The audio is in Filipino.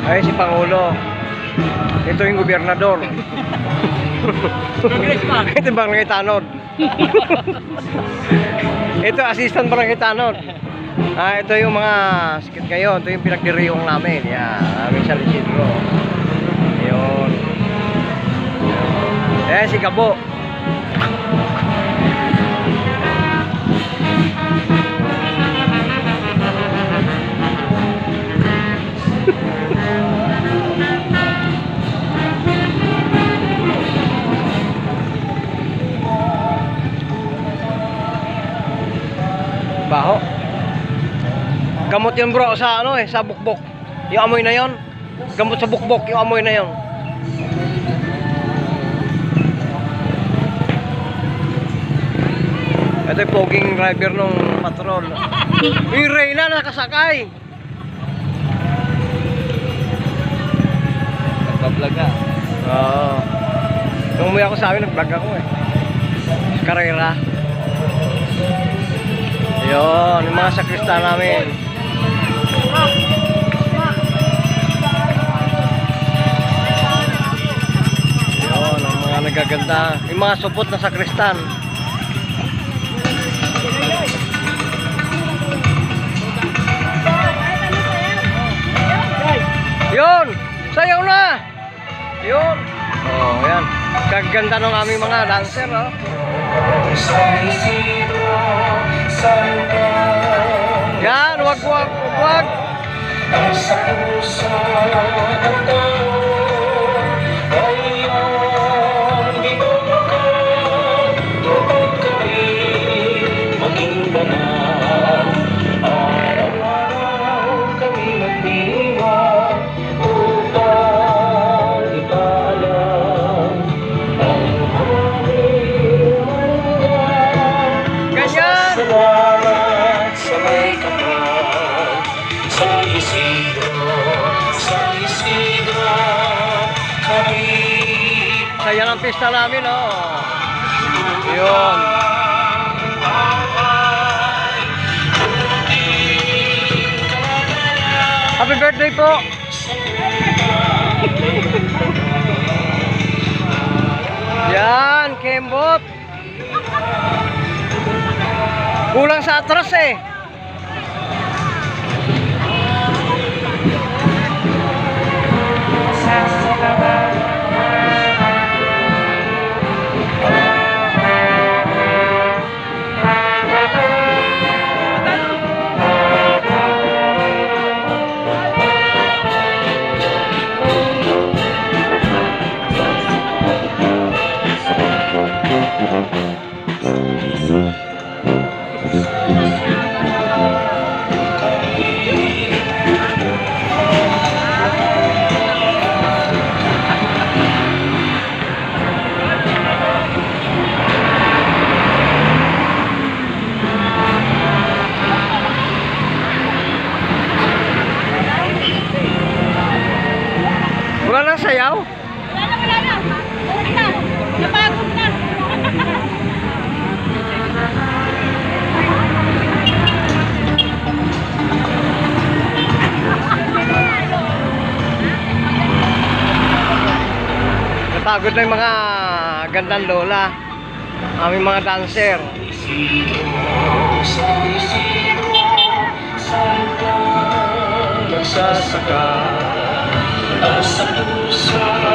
Ay, si Pangulo. Ito yung gobernador. Ito yung barangay tanod. Ito, assistant barangay tanod. Ito yung mga skit ngayon. Ito yung pinagdiriwang namin. Yan, aming San Isidro. Ayun. Ayan, si Gabo. Baho. Gamot yun bro sa ano sa bukbok. Yung amoy na yon. Gamot sa bukbok, yung amoy na yon. Ito yung poging driver nung patrol. Yung Reyna nakasakay. Nagpa-vlog ka? Oo. Nung umuwi ako sa amin, nag-vlog ako Karera. Yun, yung mga sakrista namin. Yun, ang mga nagaganda. Yung mga supot na sakristan. Yun, sayaw na. Yun. Oh, yan. Kaganda ng aming mga dancer, oh. Yan, wag. Sa puso ng tao ay iyong binubukan upang kami maging banal. Araw-araw kami magdiwang upang ipaalam ang aming Ganyan. salamat sa may kapal. San Isidro, kami. Saya ng pista namin, oh. Yun. Happy birthday po. Yan, Kembot. Kulang sa atras Wala nang sayaw? Wala na. Okay na. Napagod na. Napagod na yung mga gandang lola. Aming mga dancer. Nagsasaka sa puso